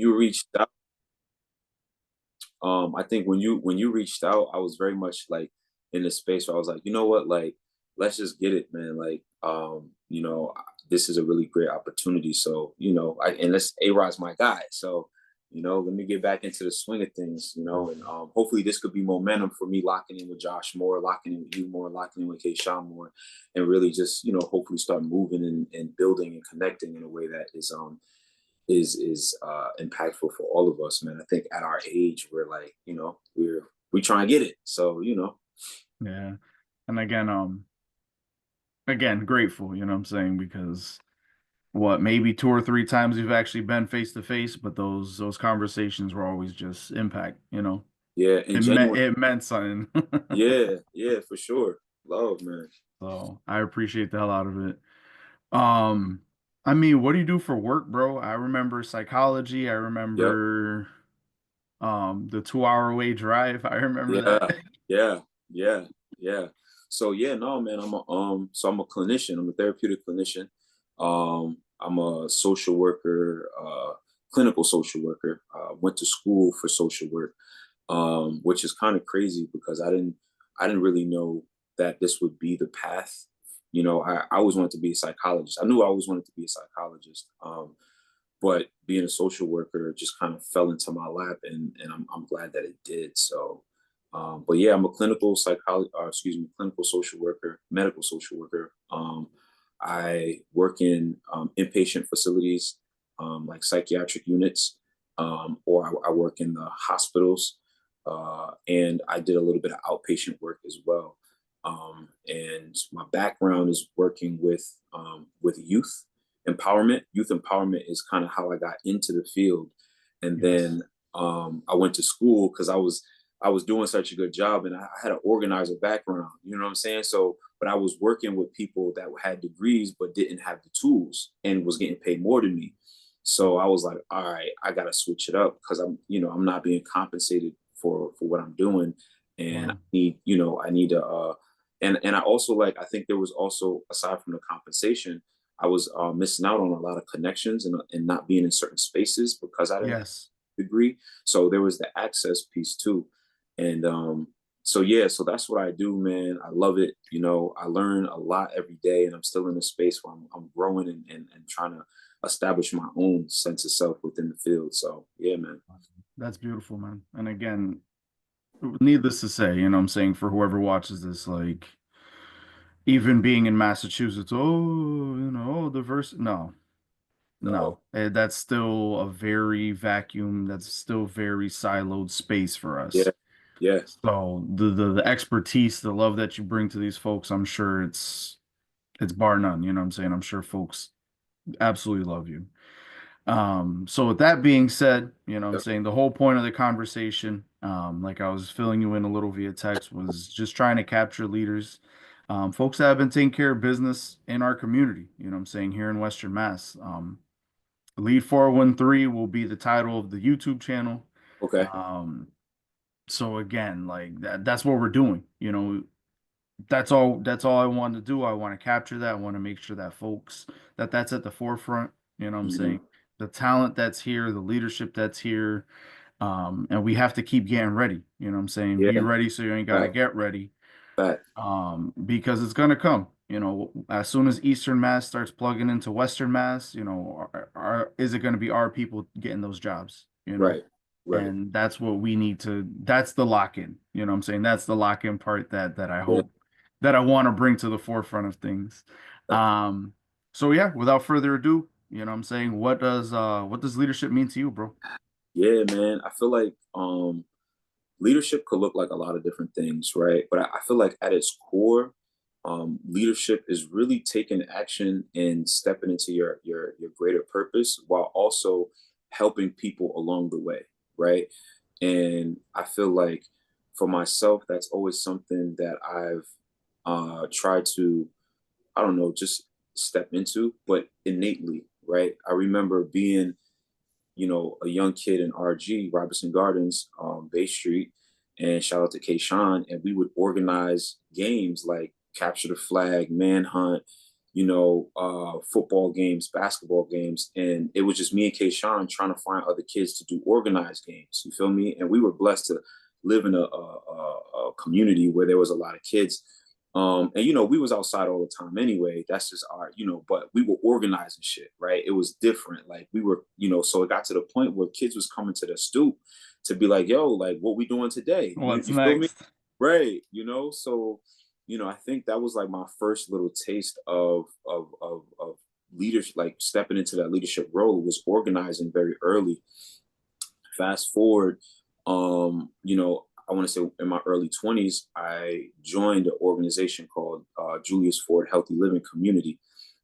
you reached out, I think when you reached out, I was very much like in the space where I was like, you know what, like let's just get it, man. Like, this is a really great opportunity. So, and let's A Rod's my guy. So, let me get back into the swing of things, and hopefully this could be momentum for me locking in with Josh more, locking in with you more, locking in with Kayshawn more, and really just, hopefully start moving and building and connecting in a way that is impactful for all of us, man. I think at our age, we're like, we try and get it. So, Yeah. And again, grateful, you know what I'm saying? Because what, maybe two or three times we've actually been face to face, but those conversations were always just impact, you know. yeah, and genuine. It meant something. Yeah, yeah, for sure. Love, man. So I appreciate the hell out of it. Um, I mean, what do you do for work, bro? I remember psychology. I Yep. remember the 2 hour away drive. I remember that. Yeah, yeah, yeah, yeah. So yeah, no, man, I'm a clinician. I'm a therapeutic clinician. I'm a social worker, clinical social worker. Went to school for social work, which is kind of crazy because I didn't really know that this would be the path. I always wanted to be a psychologist. I knew I always wanted to be a psychologist. But being a social worker just kind of fell into my lap, and I'm glad that it did. So, but yeah, I'm a clinical psychologist, clinical social worker, medical social worker. I work in inpatient facilities, like psychiatric units, or I work in the hospitals, and I did a little bit of outpatient work as well. And my background is working with youth empowerment. Youth empowerment is kind of how I got into the field, and Yes. then I went to school because I was doing such a good job, and I had an organizer background. You know what I'm saying? So, but I was working with people that had degrees but didn't have the tools and was getting paid more than me. So I was like, all right, I got to switch it up because I'm not being compensated for what I'm doing, and Well, I need to and I also, like, I think there was also, aside from the compensation, I was missing out on a lot of connections and not being in certain spaces because I didn't have yes. a degree. So there was the access piece too. And so yeah, so that's what I do, man. I love it. I learn a lot every day, and I'm still in a space where I'm growing and trying to establish my own sense of self within the field. So yeah, man. That's beautiful, man. And again, needless to say, you know what I'm saying, for whoever watches this, like even being in Massachusetts, oh, diverse. No, no. No. That's still a very vacuum, that's still very siloed space for Yeah. us. Yeah. So the expertise, the love that you bring to these folks, I'm sure it's bar none, you know what I'm saying? I'm sure folks absolutely love you. So with that being said, you know what I'm Yep. saying, the whole point of the conversation, like I was filling you in a little via text, was just trying to capture leaders, folks that have been taking care of business in our community, you know what I'm saying, here in Western Mass. Lead 413 will be the title of the YouTube channel. Okay. Um, so again, like that's what we're doing, that's all I want to do. I want to capture that. I want to make sure that folks that's at the forefront, you know what I'm Hmm. saying? The talent that's here, the leadership that's here. And we have to keep getting ready, you know what I'm saying? Be Yeah. ready so you ain't got to Fact. get ready. Fact. Because it's gonna come, as soon as Eastern Mass starts plugging into Western Mass, is it gonna be our people getting those jobs, Right. Right. And that's what we need to, that's the lock-in, you know what I'm saying? That's the lock-in part that I Yeah. hope that I want to bring to the forefront of things. Um, so yeah, without further ado, you know what I'm saying? What does leadership mean to you, bro? Yeah, man. I feel like leadership could look like a lot of different things, right? But I feel like at its core, leadership is really taking action and stepping into your greater purpose while also helping people along the way, right? And I feel like for myself, that's always something that I've tried to, I don't know, just step into, but innately, right? I remember being, a young kid in RG, Robertson Gardens, Bay Street, and shout out to Kayshawn, and we would organize games like capture the flag, manhunt, football games, basketball games, and it was just me and Kayshawn trying to find other kids to do organized games. You feel me? And we were blessed to live in a community where there was a lot of kids. And we was outside all the time anyway. That's just but we were organizing shit, right? It was different. Like we were, so it got to the point where kids was coming to the stoop to be like, yo, like what we doing today? You, What's you feel me? next? Right. So, I think that was like my first little taste of leadership, like stepping into that leadership role was organizing very early. Fast forward, I want to say in my early 20s, I joined an organization called Julius Ford Healthy Living Community.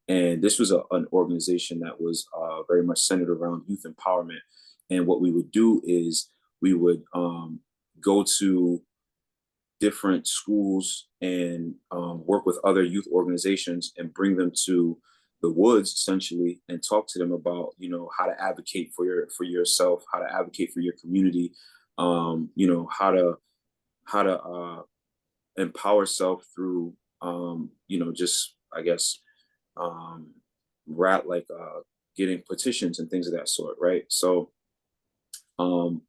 And this was an organization that was very much centered around youth empowerment. And what we would do is we would go to different schools and work with other youth organizations and bring them to the woods essentially and talk to them about how to advocate for yourself, how to advocate for your community, how to empower self through just I guess rat like getting petitions and things of that sort, right? So um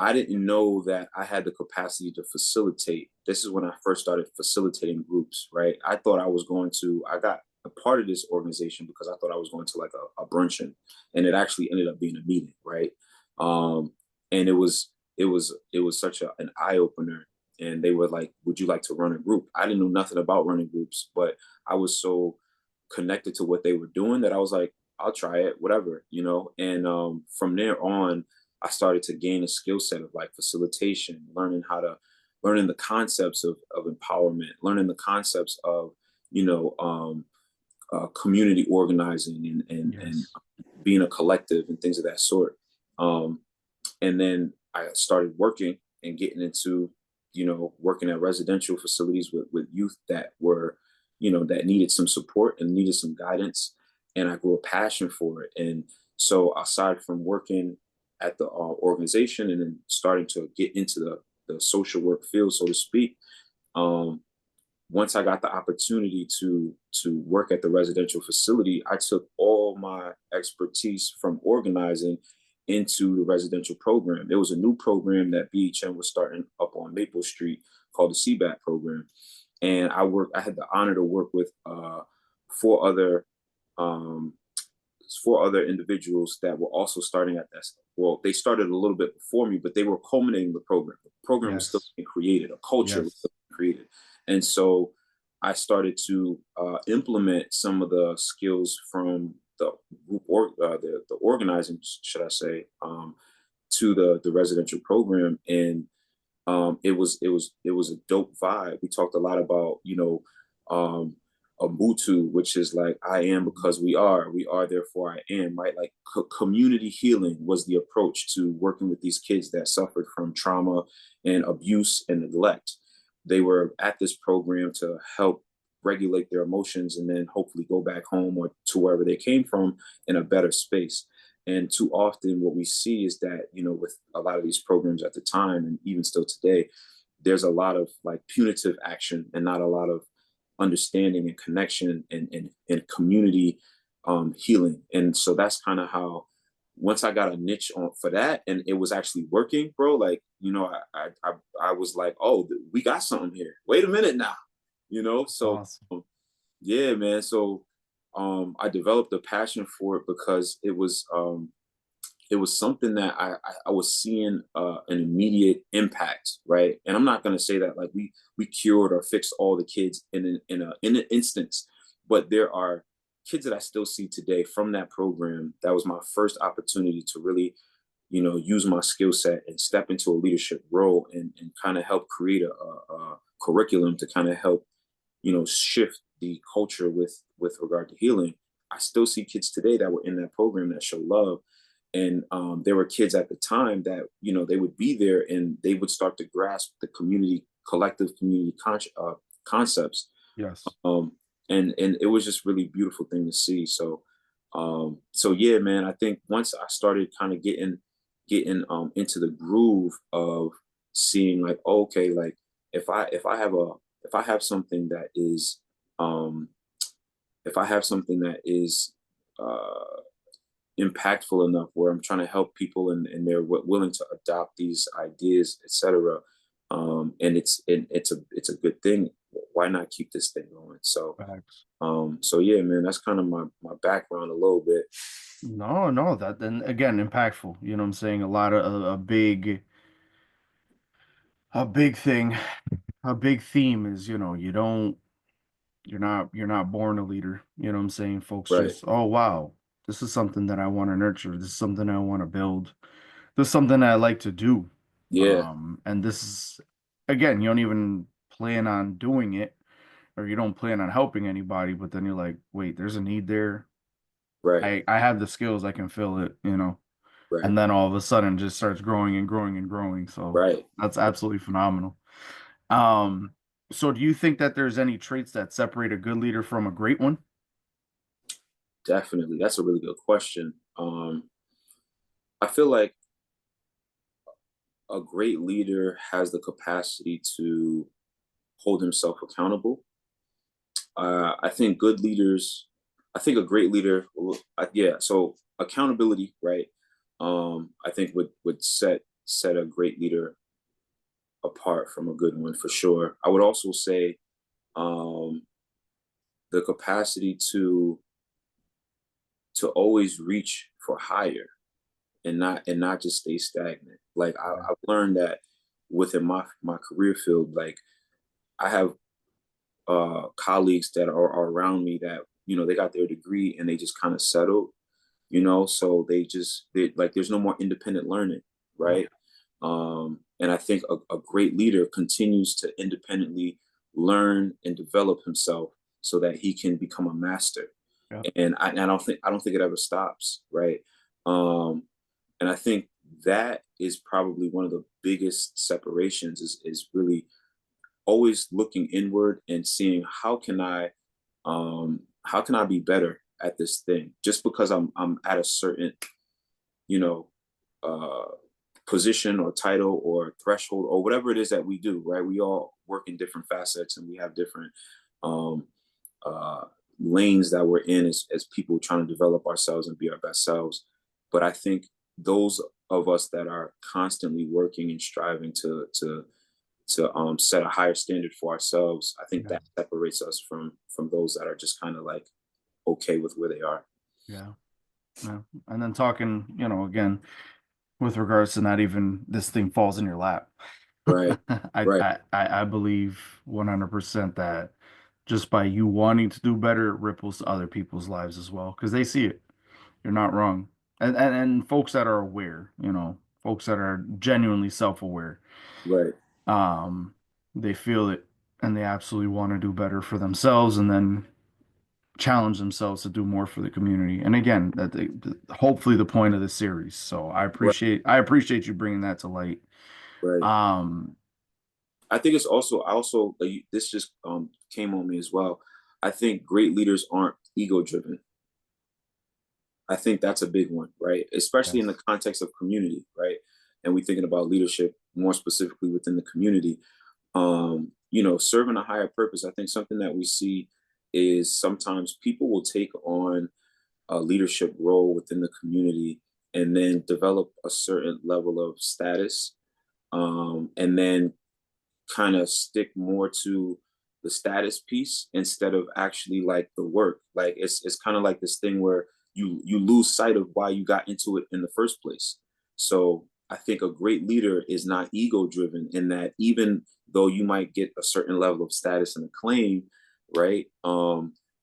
I didn't know that I had the capacity to facilitate. This is when I first started facilitating groups, right? I got a part of this organization because I thought I was going to like a bruncheon, and it actually ended up being a meeting, right? And it was such an eye opener. And they were like, "Would you like to run a group?" I didn't know nothing about running groups, but I was so connected to what they were doing that I was like, "I'll try it, whatever," And from there on, I started to gain a skill set of like facilitation, learning the concepts of empowerment, learning the concepts of, you know, um, community organizing and Yes. being a collective and things of that sort. Um, and then I started working and getting into, working at residential facilities with youth that were, that needed some support and needed some guidance. And I grew a passion for it. And so aside from working at the organization and then starting to get into the social work field, so to speak, um, once I got the opportunity to work at the residential facility, I took all my expertise from organizing into the residential program. There was a new program that BHM was starting up on Maple Street called the CBAT program, and I had the honor to work with four other um, four other individuals that were also starting at this. Well, they started a little bit before me, but they were culminating the program. The program was still Yes. being created, a culture was still Yes. being created. And so I started to implement some of the skills from the group or the organizing, should I say, to the residential program. And it was a dope vibe. We talked a lot about um, Ubuntu, which is like I am because we are. We are therefore I am. Right, like community healing was the approach to working with these kids that suffered from trauma and abuse and neglect. They were at this program to help regulate their emotions and then hopefully go back home or to wherever they came from in a better space. And too often, what we see is that, with a lot of these programs at the time and even still today, there's a lot of like punitive action and not a lot of understanding and connection and community healing. And so that's kind of how, once I got a niche on for that and it was actually working, bro, like, I was like, oh, we got something here. Wait a minute now, So Awesome. yeah, man. So I developed a passion for it because it was something that I was seeing an immediate impact, right? And I'm not going to say that like we cured or fixed all the kids in an instance, but there are kids that I still see today from that program. That was my first opportunity to really, use my skill set and step into a leadership role and kind of help create a curriculum to kind of help, shift the culture with regard to healing. I still see kids today that were in that program that show love. And there were kids at the time that, they would be there and they would start to grasp the collective community concepts. Yes. Um, and it was just really beautiful thing to see. So yeah, man, I think once I started kind of getting into the groove of seeing like, oh, okay, like if I have something that is um if I have something that is uh, impactful enough where I'm trying to help people and they're willing to adopt these ideas, etc. And it's a good thing. Why not keep this thing going? So Facts. so yeah, man, that's kind of my background a little bit. No, no, that then again impactful. You know what I'm saying? A lot of a big thing, a big theme is, you're not born a leader. You know what I'm saying? Folks Right. just, oh wow, this is something that I want to nurture. This is something I want to build. This is something I like to do. Yeah. And this is again, you don't even plan on doing it or you don't plan on helping anybody, but then you're like, wait, there's a need there. Right. I have the skills, I can fill it. Right. And then all of a sudden just starts growing and growing and growing. So Right. that's absolutely phenomenal. Um, so do you think that there's any traits that separate a good leader from a great one? Definitely. That's a really good question. I feel like a great leader has the capacity to hold himself accountable. I think good leaders, I think a great leader, yeah. So accountability, right? I think would set a great leader apart from a good one for sure. I would also say um, the capacity to always reach for higher and not just stay stagnant. Like Yeah. I've learned that within my career field, like I have colleagues that are around me that they got their degree and they just kind of settled, so they like there's no more independent learning, Yep. right? And I think a great leader continues to independently learn and develop himself so that he can become a master. Yep. And I don't think it ever stops, right? Um, and I think that is probably one of the biggest separations is really always looking inward and seeing how can I be better at this thing just because I'm at a certain you know uh position or title or threshold or whatever it is that we do, right? We all work in different facets and we have different um uh lanes that we're in as people trying to develop ourselves and be our best selves. But I think those of us that are constantly working and striving to set a higher standard for ourselves, I think Yeah. that separates us from those that are just kind of like okay with where they are. Yeah. Yeah. And then talking, again, with regards to not even this thing falls in your lap. Right. Right. I believe 100% that just by you wanting to do better, it ripples to other people's lives as well because they see it. You're not wrong. And folks that are aware, folks that are genuinely self-aware, Right. um, they feel it and they absolutely want to do better for themselves and then challenge themselves to do more for the community. And again, hopefully the point of the series. So Right. I appreciate you bringing that to light. Right. Um, I think it's also I also like, this just came on me as well. I think great leaders aren't ego driven. I think that's a big one, right? Especially in the yes, context of community, right? And we thinking about leadership more specifically within the community. Serving a higher purpose. I think something that we see is sometimes people will take on a leadership role within the community and then develop a certain level of status, and then kind of stick more to the status piece instead of actually like the work. Like it's kind of like this thing where you lose sight of why you got into it in the first place. So I think a great leader is not ego driven in that even though you might get a certain level of status and acclaim, right?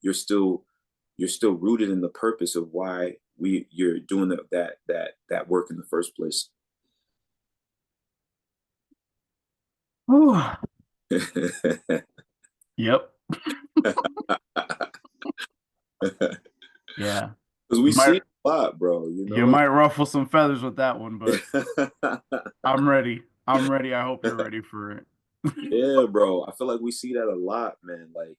You're still rooted in the purpose of why you're doing that work in the first place. Whew. Yep. Yeah. Because we You see might it a lot, bro. you might ruffle some feathers with that one, but Yeah, I'm ready. I'm ready. I hope you're ready for it. bro. I feel like we see that a lot, man. Like,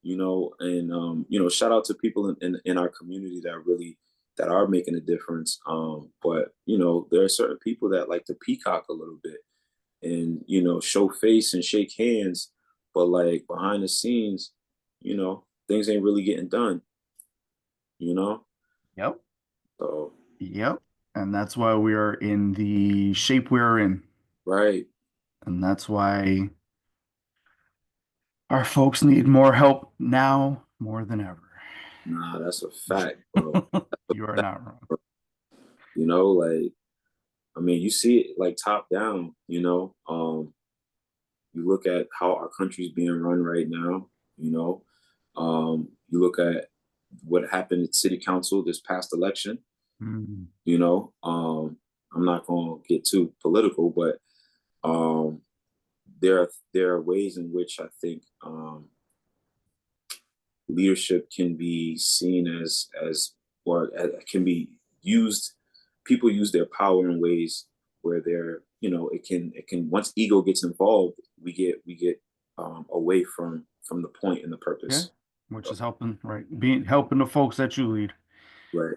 and shout out to people in our community that are making a difference. But there are certain people that like to peacock a little bit and show face and shake hands, but like behind the scenes, you know, things ain't really getting done, you know? Yep. So, Yep. And that's why we are in the shape we are in. right. And that's why our folks need more help now more than ever. Nah, that's a fact, bro. You are not wrong. You know, like, I mean, you see it like top down, you look at how our country's being run right now, you look at what happened at city council this past election, Mm, you know. I'm not gonna get too political, but um there are ways in which I think leadership can be seen as or can be used. People use their power in ways where it can once ego gets involved, we get away from the point and the yeah. purpose. Which is helping, right? Being helping the folks that you lead. Right.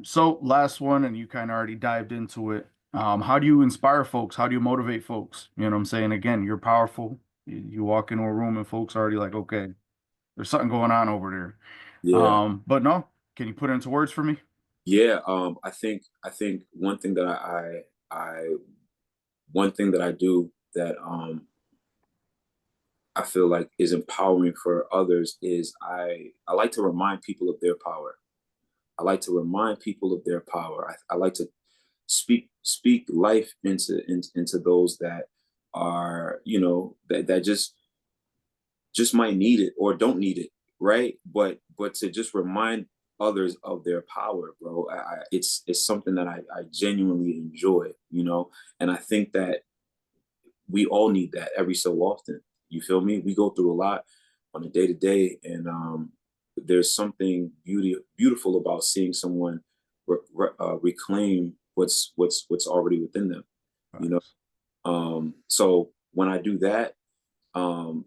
So last one, and you kind of already dived into it. How do you inspire folks? How do you motivate folks? You know what I'm saying? Again, you're powerful. You walk into a room and folks are already like, okay, there's something going on over there. Yeah. But no, can you put it into words for me? Yeah. I think I one thing that I do that I feel like is empowering for others is I like to remind people of their power. I like to remind people of their power. I like to speak life into those that are, that just might need it or don't need it, right? But to just remind others of their power, bro. It's something that I genuinely enjoy, and I think that we all need that every so often. You feel me? We go through a lot on a day to day, and there's something beautiful about seeing someone reclaim what's already within them. You know, Facts. so when I do that, um,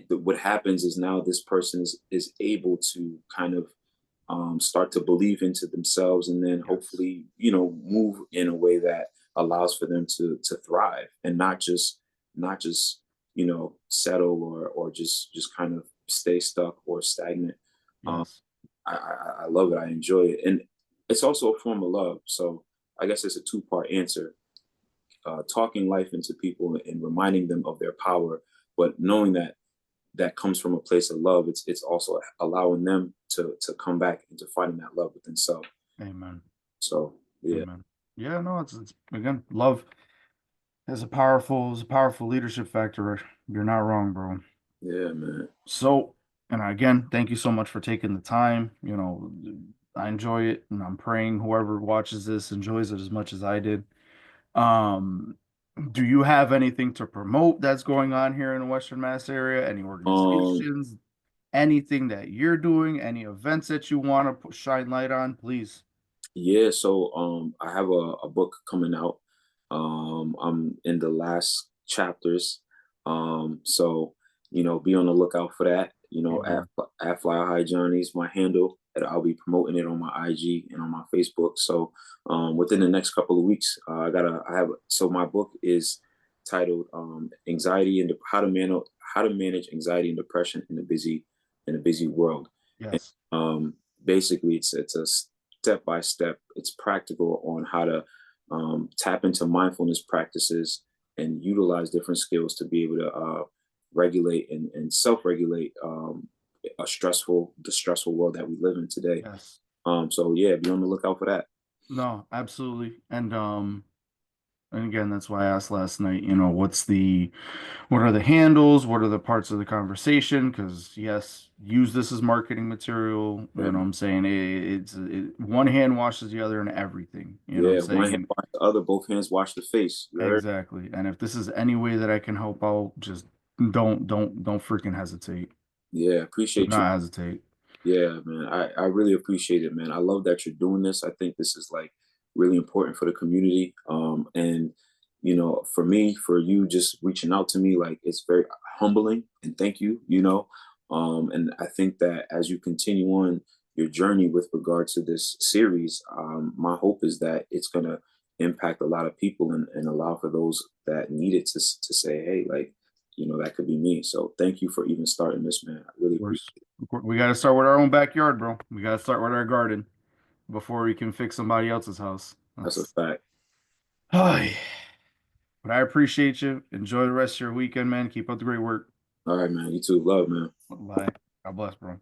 what happens is now this person is able to kind of start to believe into themselves, and then Yes. hopefully move in a way that allows for them to thrive and not just settle or just kind of stay stuck or stagnant. um, Yes. I love it. I enjoy it, and it's also a form of love. So I guess it's a two-part answer: talking life into people and reminding them of their power, but knowing that that comes from a place of love. It's also allowing them to come back into finding that love within self. Amen. So yeah. Amen. Yeah, no, it's again, love is a powerful leadership factor. You're not wrong, bro. Yeah, man. So, and again, thank you so much for taking the time. I enjoy it, and I'm praying whoever watches this enjoys it as much as I did. Um, do you have anything to promote that's going on here in the Western Mass area? Any um organizations, anything that you're doing, any events that you want to shine light on, please? Yeah, so I have a book coming out. I'm in the last chapters. So be on the lookout for that. Amen. At Fly High Journeys, my handle, and I'll be promoting it on my IG and on my Facebook. So within the next couple of weeks, I have so my book is titled Anxiety and How to Manage Anxiety and Depression in a busy world. And Yes. basically it's a step by step. It's practical on how to tap into mindfulness practices and utilize different skills to be able to regulate and self-regulate the stressful world that we live in today. Yes. So yeah, be on the lookout for that. No, absolutely. And again, that's why I asked last night, what are the handles? What are the parts of the conversation? Because yes, use this as marketing material. You know what Yeah, I'm saying? One hand washes the other in everything. You know what I'm yeah. One hand saying? wash the other, both hands wash the face. You heard? Exactly. And if this is any way that I can help out, just don't freaking hesitate. Yeah, Do appreciate you. not hesitate. Yeah, man. I really appreciate it, man. I love that you're doing this. I think this is like really important for the community. And for me, for you just reaching out to me, like it's very humbling and thank you. And I think that as you continue on your journey with regard to this series, my hope is that it's gonna impact a lot of people and allow for those that need it to say, hey, like, that could be me. So thank you for even starting this, man. I really Of appreciate course. it. We got to start with our own backyard, bro. We got to start with our garden before we can fix somebody else's house. That's a That's. fact. Hi. But I appreciate you. Enjoy the rest of your weekend, man. Keep up the great work. All right, man. You too. Love, man. Bye. God bless, bro.